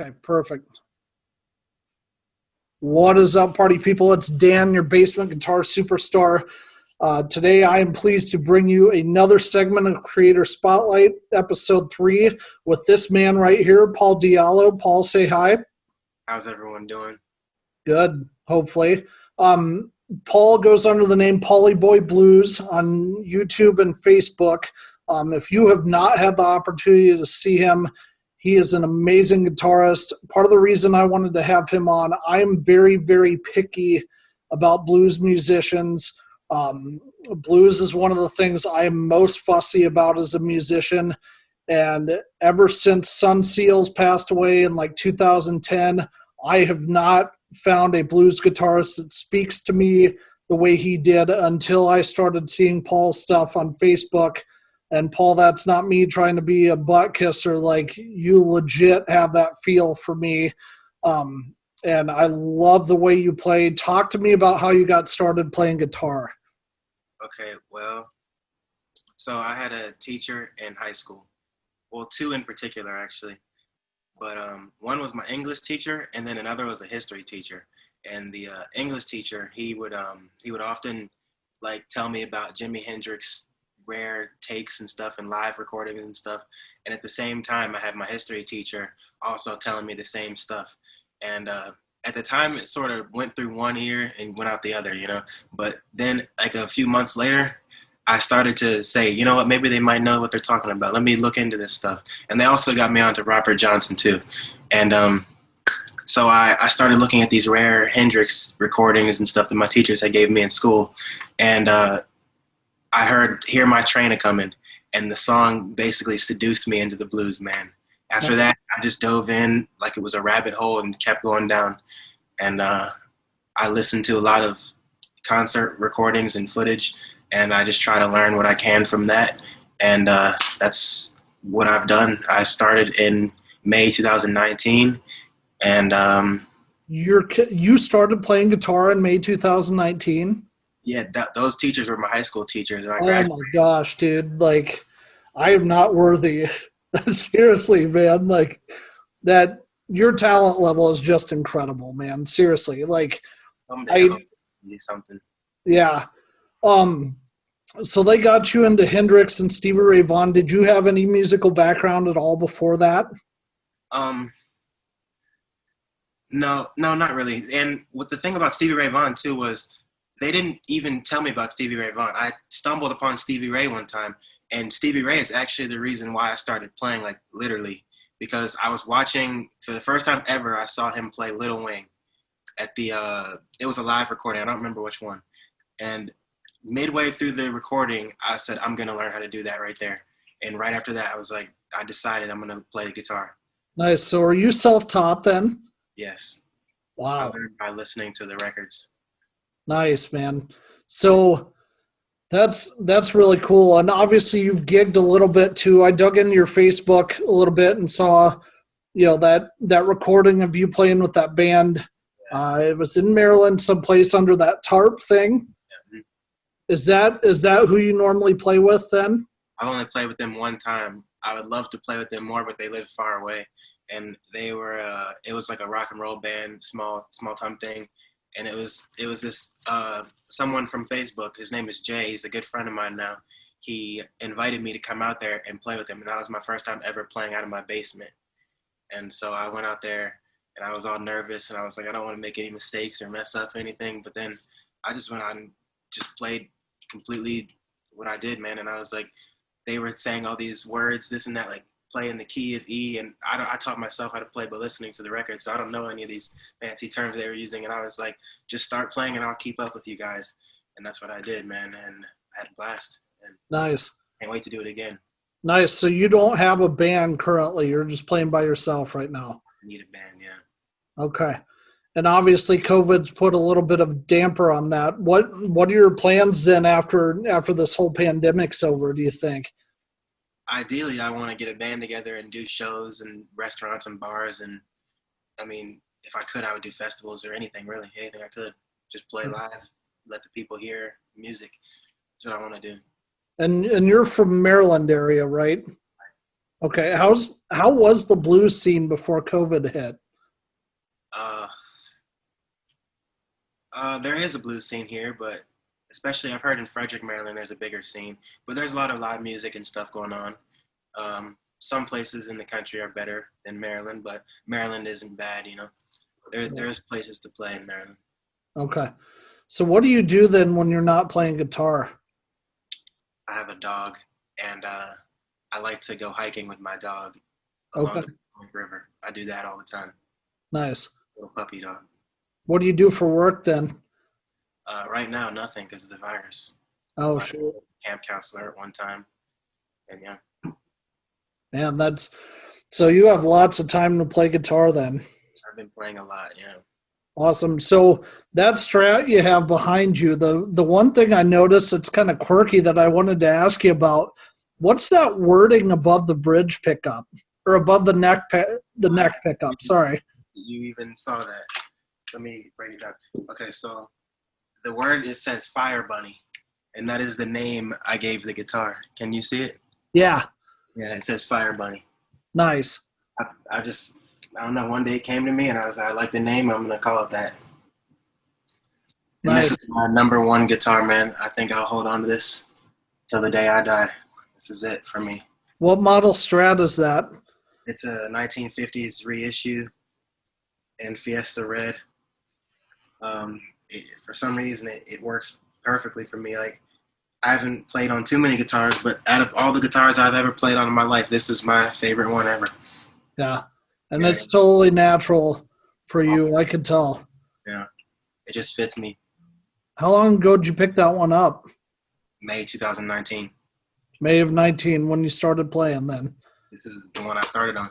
Okay, perfect. What is up, party people? It's Dan, your basement guitar superstar. Today, I am pleased to bring you another segment of Creator Spotlight, episode 3, with this man right here, Paul Diallo. Paul, say hi. How's everyone doing? Good, hopefully. Paul goes under the name Paulie Boy Blues on YouTube and Facebook. If you have not had the opportunity to see him, he is an amazing guitarist. Part of the reason I wanted to have him on, I am very, very picky about blues musicians. Blues is one of the things I am most fussy about as a musician. And ever since Sun Seals passed away in like 2010, I have not found a blues guitarist that speaks to me the way he did until I started seeing Paul's stuff on Facebook. And Paul, that's not me trying to be a butt kisser. Like, you legit have that feel for me. And I love the way you play. Talk to me about how you got started playing guitar. Okay, well, so I had a teacher in high school. Well, two in particular, actually. But one was my English teacher, and then another was a history teacher. And the English teacher, he would often like tell me about Jimi Hendrix rare takes and stuff and live recordings and stuff. And at the same time, I had my history teacher also telling me the same stuff. And at the time, it sort of went through one ear and went out the other, you know. But then like a few months later, I started to say, you know what, maybe they might know what they're talking about. Let me look into this stuff. And they also got me onto Robert Johnson too. And so I started looking at these rare Hendrix recordings and stuff that my teachers had gave me in school. And I heard Hear My Train A-Comin', and the song basically seduced me into the blues, man. After that, I just dove in like it was a rabbit hole and kept going down. And I listened to a lot of concert recordings and footage, and I just try to learn what I can from that. And that's what I've done. I started in May 2019, and You started playing guitar in May 2019? yeah, those teachers were my high school teachers. And I Oh my gosh, dude. Like, I am not worthy. Seriously, man. Like, that, your talent level is just incredible, man. Seriously. Like, someday I'll do something. Yeah. So they got you into Hendrix and Stevie Ray Vaughan. Did you have any musical background at all before that? No, not really. And what the thing about Stevie Ray Vaughan too was they didn't even tell me about Stevie Ray Vaughan. I stumbled upon Stevie Ray one time, and Stevie Ray is actually the reason why I started playing, like literally, because I was watching, for the first time ever, I saw him play Little Wing at the, it was a live recording. I don't remember which one. And midway through the recording, I said, I'm going to learn how to do that right there. And right after that, I was like, I decided I'm going to play the guitar. Nice. So are you self-taught then? Yes. Wow. I learned by listening to the records. Nice, man. So that's really cool. And obviously you've gigged a little bit too. I dug into your Facebook a little bit and saw, you know, that recording of you playing with that band. It was in Maryland, someplace under that tarp thing. Yeah. Is that who you normally play with then? I've only played with them one time. I would love to play with them more, but they live far away. And they were, it was like a rock and roll band, small time thing. And it was this, someone from Facebook, his name is Jay, he's a good friend of mine now. He invited me to come out there and play with him. And that was my first time ever playing out of my basement. And so I went out there and I was all nervous and I was like, I don't want to make any mistakes or mess up anything. But then I just went out and just played completely what I did, man. And I was like, they were saying all these words, this and that, like play in the key of E. And I taught myself how to play by listening to the record. So I don't know any of these fancy terms they were using. And I was like, just start playing and I'll keep up with you guys. And that's what I did, man. And I had a blast. And nice. Can't wait to do it again. Nice. So you don't have a band currently. You're just playing by yourself right now. I need a band, yeah. Okay. And obviously COVID's put a little bit of damper on that. What are your plans then after this whole pandemic's over, do you think? Ideally, I want to get a band together and do shows and restaurants and bars. And I mean, if I could, I would do festivals or anything, really. Anything I could. Just play live, let the people hear music. That's what I want to do. And you're from Maryland area, right? Okay. How was the blues scene before COVID hit? Uh, there is a blues scene here, but especially I've heard in Frederick, Maryland, there's a bigger scene. But there's a lot of live music and stuff going on. Some places in the country are better than Maryland, but Maryland isn't bad, you know. There's places to play in Maryland. Okay. So what do you do then when you're not playing guitar? I have a dog, and I like to go hiking with my dog along Okay. the Potomac River. I do that all the time. Nice. Little puppy dog. What do you do for work then? Right now, nothing because of the virus. Oh, I was shoot. a camp counselor at one time, and yeah. Man, so you have lots of time to play guitar then. I've been playing a lot, yeah. Awesome. So that Strat you have behind you, the one thing I noticed that's kind of quirky that I wanted to ask you about, what's that wording above the bridge pickup or above the neck pickup? Sorry. You even saw that. Let me break it down. Okay, so the word, it says Fire Bunny, and that is the name I gave the guitar. Can you see it? Yeah. Yeah, it says Fire Bunny. Nice. I don't know, one day it came to me and I like the name, I'm going to call it that. And Nice. this is my number one guitar, man. I think I'll hold on to this till the day I die. This is it for me. What model Strat is that? It's a 1950s reissue in Fiesta Red. For some reason, it works perfectly for me. Like, I haven't played on too many guitars, but out of all the guitars I've ever played on in my life, this is my favorite one ever. Yeah. And Yeah. it's totally natural for you, I could tell. Yeah, it just fits me. How long ago did you pick that one up? May 2019. May of 19 when you started playing then. This is the one I started on.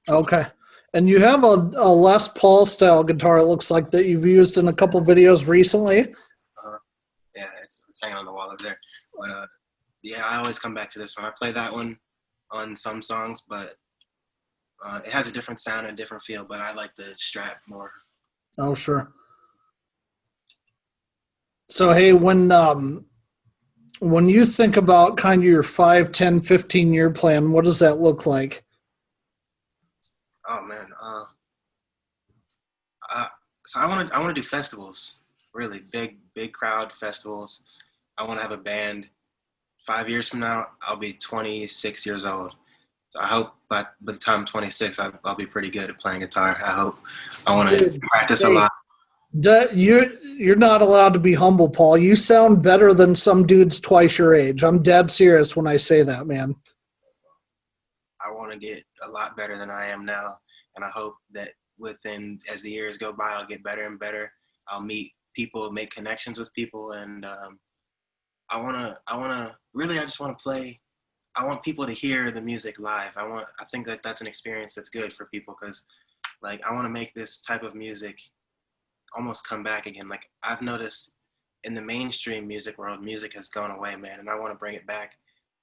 Okay. And you have a Les Paul style guitar, it looks like, that you've used in a couple videos recently. Yeah, it's hanging on the wall over there. But yeah, I always come back to this one. I play that one on some songs, but it has a different sound and a different feel, but I like the Strat more. Oh, sure. So, hey, when you think about kind of your 5, 10, 15-year plan, what does that look like? Oh man, so I want to do festivals, really big crowd festivals. I want to have a band. 5 years from now, I'll be 26 years old. So I hope by the time I'm 26, I'll be pretty good at playing guitar. I hope. I want to practice a lot. You're not allowed to be humble, Paul. You sound better than some dudes twice your age. I'm dead serious when I say that, man. I want to get a lot better than I am now, and I hope that as the years go by, I'll get better and better. I'll meet people, make connections with people, and I just want to play. I want people to hear the music live. I think that that's an experience that's good for people, because like I want to make this type of music almost come back again. Like, I've noticed in the mainstream music world, music has gone away, man, and I want to bring it back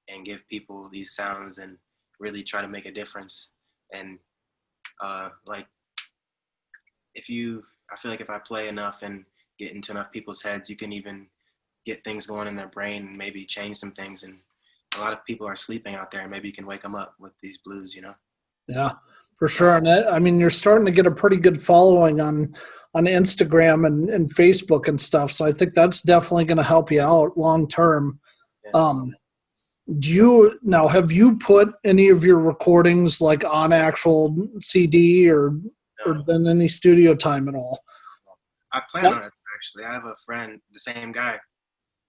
and give people these sounds and really try to make a difference. And like, I feel like if I play enough and get into enough people's heads, you can even get things going in their brain and maybe change some things. And a lot of people are sleeping out there, and maybe you can wake them up with these blues, you know? Yeah, for sure. And I mean, you're starting to get a pretty good following on Instagram and Facebook and stuff. So I think that's definitely going to help you out long term. Yeah. Have you put any of your recordings like on actual CD or done any studio time at all? I plan on it, actually. I have a friend, the same guy,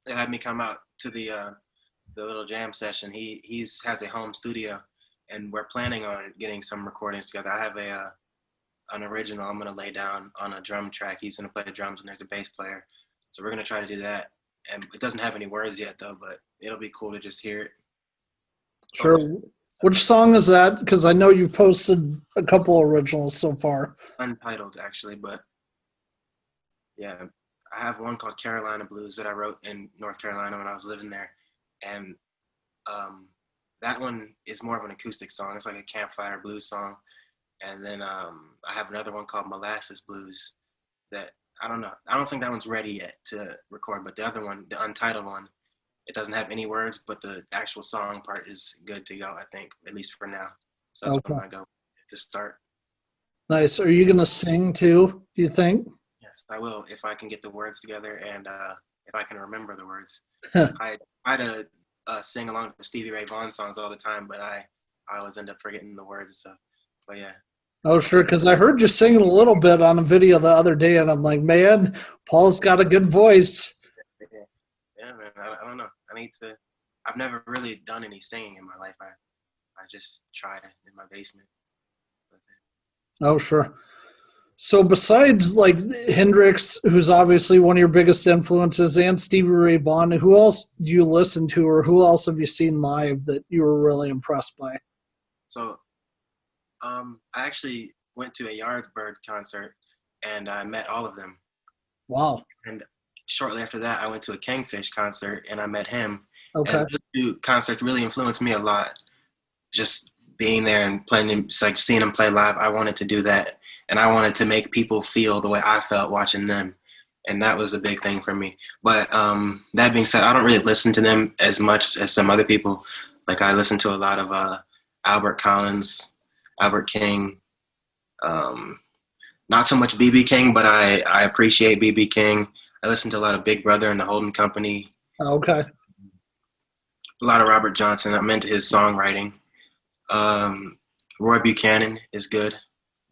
that had me come out to the little jam session. He has a home studio, and we're planning on getting some recordings together. I have an original I'm going to lay down on a drum track. He's going to play the drums, and there's a bass player. So we're going to try to do that. And it doesn't have any words yet, though, but it'll be cool to just hear it. Sure. Which song is that? Because I know you've posted a couple originals so far. Untitled, actually, but yeah, I have one called Carolina Blues that I wrote in North Carolina when I was living there. And that one is more of an acoustic song. It's like a campfire blues song. And then I have another one called Molasses Blues that I don't know. I don't think that one's ready yet to record, but the other one, the Untitled one, it doesn't have any words, but the actual song part is good to go, I think, at least for now. So that's Okay. when I go to start. Nice. Are you gonna sing too, do you think? Yes, I will if I can get the words together and if I can remember the words. I try to sing along to Stevie Ray Vaughan songs all the time, but I always end up forgetting the words and stuff. But yeah. Oh, sure, because I heard you singing a little bit on a video the other day, and I'm like, man, Paul's got a good voice. Yeah, yeah, man. I don't know. I need to. I've never really done any singing in my life. I just try in my basement. That's it. Oh, sure. So besides like Hendrix, who's obviously one of your biggest influences, and Stevie Ray Vaughan, who else do you listen to, or who else have you seen live that you were really impressed by? So, I actually went to a Yardbird concert and I met all of them. Wow. And shortly after that, I went to a Kingfish concert and I met him. Okay. And those two concerts really influenced me a lot. Just being there and playing him, it's like seeing him play live. I wanted to do that, and I wanted to make people feel the way I felt watching them, and that was a big thing for me. But that being said, I don't really listen to them as much as some other people. Like I listen to a lot of Albert Collins, Albert King. Not so much BB King, but I appreciate BB King. I listen to a lot of Big Brother and the Holden Company. Okay. A lot of Robert Johnson. I'm into his songwriting. Roy Buchanan is good.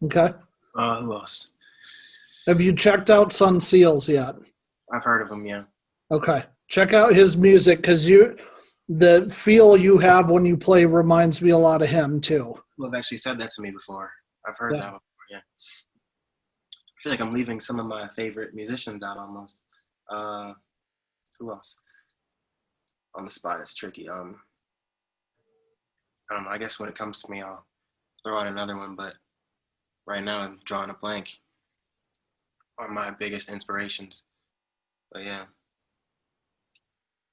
Okay. Who else? Have you checked out Sun Seals yet? I've heard of him, yeah. Okay. Check out his music because the feel you have when you play reminds me a lot of him too. People have actually said that to me before. I've heard that before, yeah. I feel like I'm leaving some of my favorite musicians out almost. Who else? On the spot, it's tricky. I don't know. I guess when it comes to me, I'll throw out another one, but right now I'm drawing a blank on my biggest inspirations. But yeah.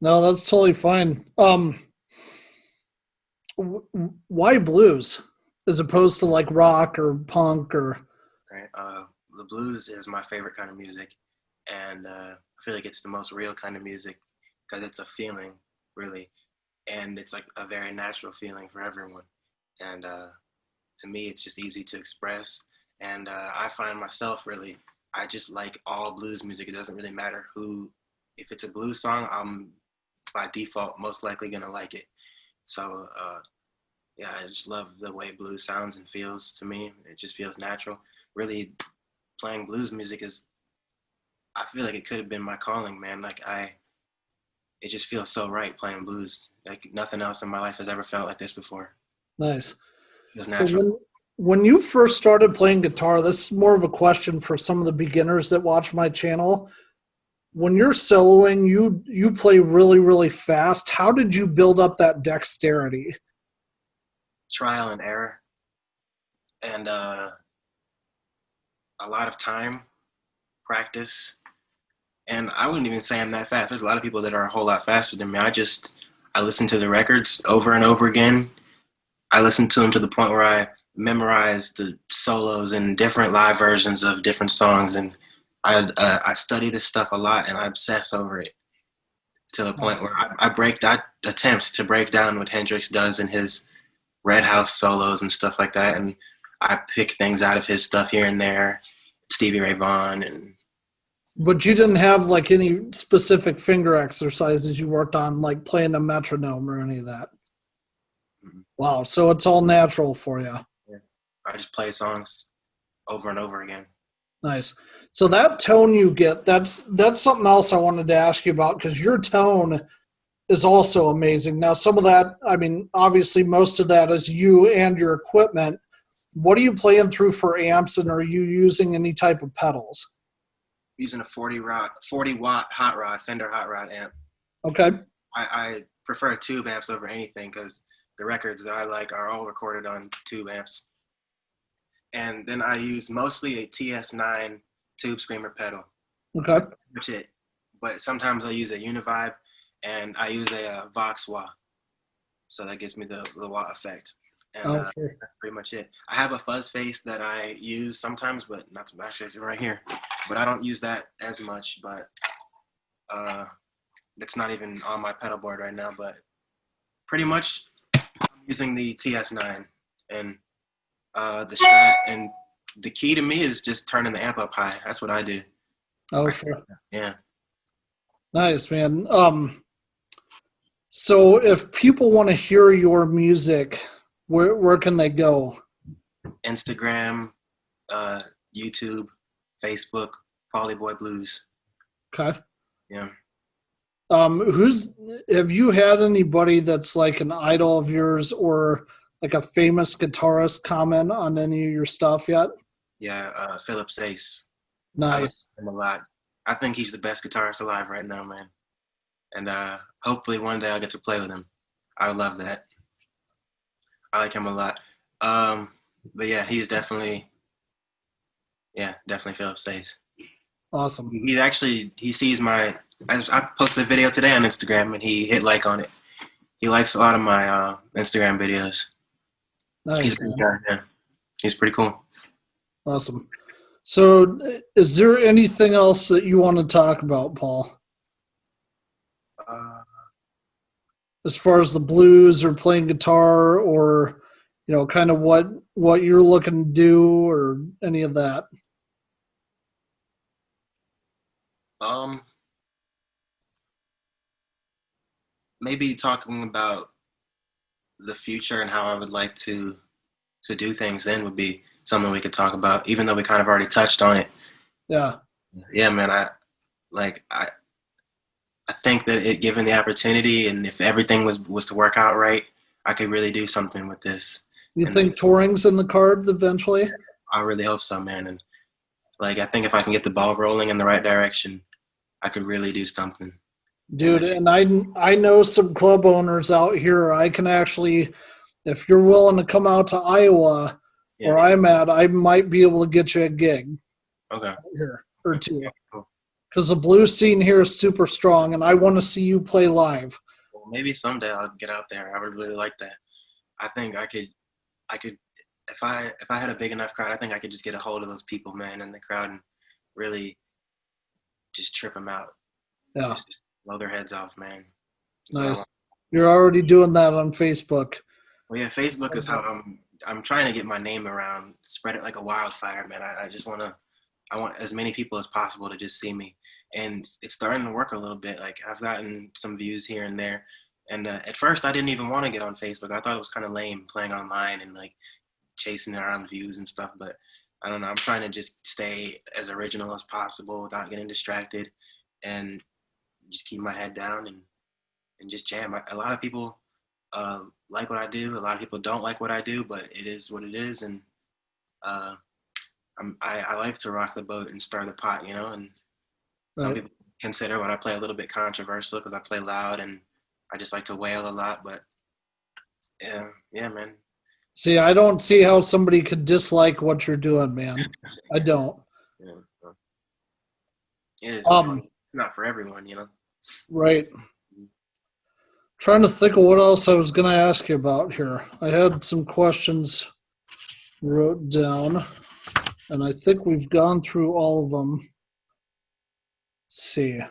No, that's totally fine. Why blues as opposed to like rock or punk or? Right. The blues is my favorite kind of music, and I feel like it's the most real kind of music because it's a feeling, really, and it's like a very natural feeling for everyone. And to me, it's just easy to express. And I find myself really, I just like all blues music. It doesn't really matter who, if it's a blues song, I'm by default most likely gonna like it. So yeah, I just love the way blues sounds and feels to me. It just feels natural. Really, playing blues music is, I feel like it could have been my calling, man. It just feels so right playing blues. Like nothing else in my life has ever felt like this before. Nice. It was So natural. when you first started playing guitar, this is more of a question for some of the beginners that watch my channel. When you're soloing, you play really, really fast. How did you build up that dexterity? Trial and error, and a lot of time, practice. And I wouldn't even say I'm that fast. There's a lot of people that are a whole lot faster than me. I listen to the records over and over again. I listen to them to the point where I memorize the solos and different live versions of different songs. And I study this stuff a lot and I obsess over it to the point where I attempt to break down what Hendrix does in his Red House solos and stuff like that. And I pick things out of his stuff here and there, Stevie Ray Vaughan. And But you didn't have like any specific finger exercises you worked on, like playing a metronome or any of that. Wow. So it's all natural for you. yeah, I just play songs over and over again. Nice. So that tone you get, that's something else I wanted to ask you about because your tone is also amazing. Now, some of that, I mean, obviously most of that is you and your equipment. What are you playing through for amps, and are you using any type of pedals? Using a 40 watt hot rod, Fender hot rod amp. Okay. I prefer tube amps over anything because the records that I like are all recorded on tube amps. And then I use mostly a TS9 tube screamer pedal. Okay. That's it. But sometimes I use a Univibe and I use a Vox wah. So that gives me the wah effect. And Sure. that's pretty much it. I have a fuzz face that I use sometimes, but not so actually right here. But I don't use that as much, but it's not even on my pedal board right now. But pretty much I'm using the TS9 and the strat, and the key to me is just turning the amp up high. That's what I do. Oh, sure. Yeah. Nice, man. So if people want to hear your music, where can they go? Instagram, YouTube, Facebook, Paulie Boy Blues. Okay. Yeah. Have you had anybody that's like an idol of yours or like a famous guitarist comment on any of your stuff yet? Yeah, Philip Sace. I like Nice. him a lot. I think he's the best guitarist alive right now, man. And hopefully one day I'll get to play with him. I would love that. I like him a lot. But yeah, he's definitely Philip Sace. Awesome. He sees I posted a video today on Instagram and he hit like on it. He likes a lot of my Instagram videos. Nice. He's a good guy, yeah. He's pretty cool. Awesome. So is there anything else that you want to talk about, Paul? As far as the blues or playing guitar or, kind of what you're looking to do or any of that? Maybe talking about the future and how I would like to do things then would be something we could talk about, even though we kind of already touched on it. Yeah. Yeah, man. I think that given the opportunity and if everything was to work out right, I could really do something with this. You think touring's in the cards eventually? I really hope so, man. And I think if I can get the ball rolling in the right direction, I could really do something. Dude, and I know some club owners out here. I can actually, if you're willing to come out to Iowa, where I'm at, I might be able to get you a gig. Okay. Here or two. Cool. Because the blues scene here is super strong, and I want to see you play live. Well, maybe someday I'll get out there. I would really like that. I think I could if I had a big enough crowd, I think I could just get a hold of those people, man, in the crowd and really just trip them out. Yeah. Just blow their heads off, man. Nice. You're already doing that on Facebook. Well, yeah, Facebook is how I'm trying to get my name around, spread it like a wildfire, man. I want as many people as possible to just see me. And it's starting to work a little bit. Like I've gotten some views here and there. And at first I didn't even want to get on Facebook. I thought it was kind of lame playing online and chasing around views and stuff. But I don't know. I'm trying to just stay as original as possible without getting distracted and just keep my head down and just jam. A lot of people like what I do. A lot of people don't like what I do, but it is what it is. And I like to rock the boat and stir the pot, and some people consider what I play a little bit controversial because I play loud and I just like to wail a lot, but yeah, man. See, I don't see how somebody could dislike what you're doing, man. I don't. Yeah. It is. It's not for everyone, Right. Trying to think of what else I was going to ask you about here. I had some questions wrote down, and I think we've gone through all of them. Let's see.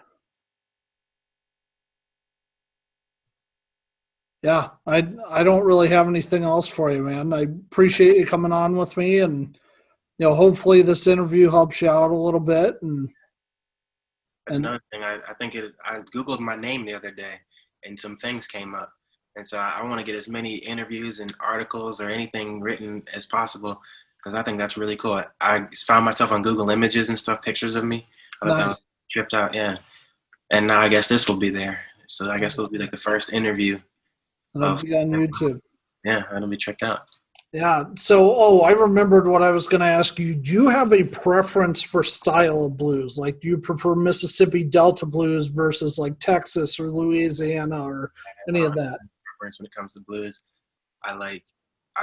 Yeah, I don't really have anything else for you, man. I appreciate you coming on with me, and hopefully this interview helps you out a little bit. And that's another thing. I think I Googled my name the other day, and some things came up, and so I want to get as many interviews and articles or anything written as possible because I think that's really cool. I found myself on Google Images and stuff, pictures of me. I thought that was tripped out, yeah. And now I guess this will be there. So I guess it'll be the first interview. It'll be on YouTube. Yeah, it'll be tricked out. Yeah. So, I remembered what I was going to ask you. Do you have a preference for style of blues? Like, do you prefer Mississippi Delta blues versus Texas or Louisiana or any of that? Preference when it comes to blues, I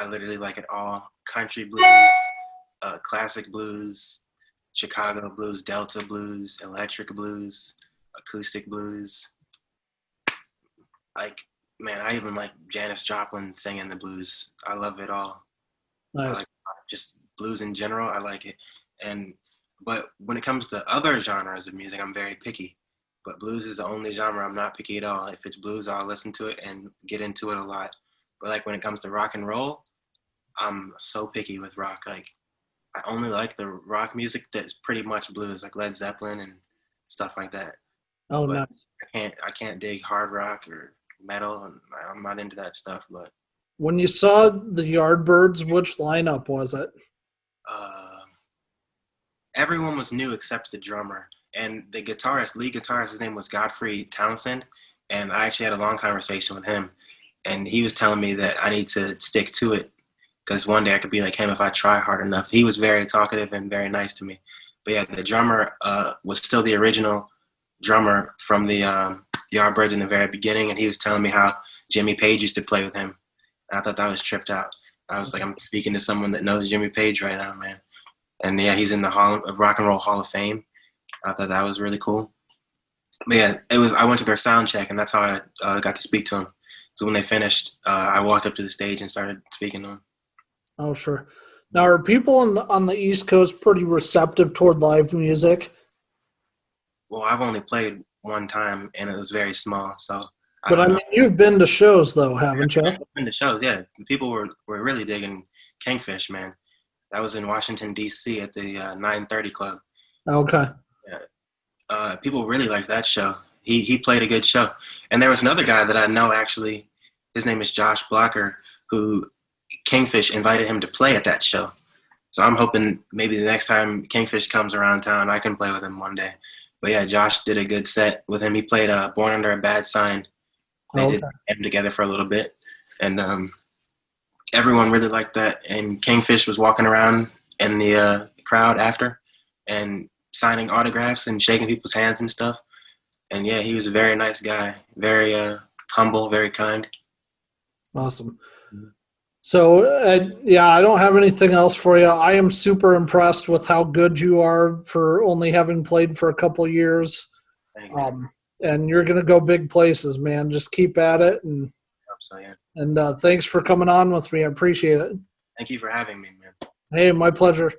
literally like it all. Country blues, classic blues, Chicago blues, Delta blues, electric blues, acoustic blues. Man, I even like Janis Joplin singing the blues. I love it all. Nice. Just blues in general, I like it. But when it comes to other genres of music, I'm very picky. But blues is the only genre I'm not picky at all. If it's blues, I'll listen to it and get into it a lot. But when it comes to rock and roll, I'm so picky with rock. Like, I only like the rock music that's pretty much blues, like Led Zeppelin and stuff like that. Oh, But nice. I can't dig hard rock or metal, and I'm not into that stuff. But When you saw the Yardbirds, which lineup was it? uh, everyone was new except the drummer and the guitarist, lead guitarist. His name was Godfrey Townsend, and I actually had a long conversation with him, and he was telling me that I need to stick to it because one day I could be like him if I try hard enough. He was very talkative and very nice to me. But yeah, the drummer was still the original drummer from the Yardbirds in the very beginning, and he was telling me how Jimmy Page used to play with him. And I thought that was tripped out. I was like, I'm speaking to someone that knows Jimmy Page right now, man. And yeah, he's in the Rock and Roll Hall of Fame. I thought that was really cool. But yeah, it was. I went to their sound check, and that's how I got to speak to him. So when they finished, I walked up to the stage and started speaking to him. Oh, sure. Now, are people on the East Coast pretty receptive toward live music? Well, I've only played one time, and it was very small, so I But don't I know. mean, you've been to shows though, haven't you? In the shows, yeah, the people were really digging Kingfish, man. That was in Washington D.C. at the 9:30 Club. Okay. Yeah. People really liked that show. He played a good show. And there was another guy that I know actually. His name is Josh Blocker, who Kingfish invited him to play at that show. So I'm hoping maybe the next time Kingfish comes around town, I can play with him one day. But yeah, Josh did a good set with him. He played Born Under a Bad Sign. They Okay. did them together for a little bit. And everyone really liked that. And Kingfish was walking around in the crowd after and signing autographs and shaking people's hands and stuff. And yeah, he was a very nice guy, very humble, very kind. Awesome. So, yeah, I don't have anything else for you. I am super impressed with how good you are for only having played for a couple years. Thank you. And you're going to go big places, man. Just keep at it. So yeah, And thanks for coming on with me. I appreciate it. thank you for having me, man. Hey, my pleasure.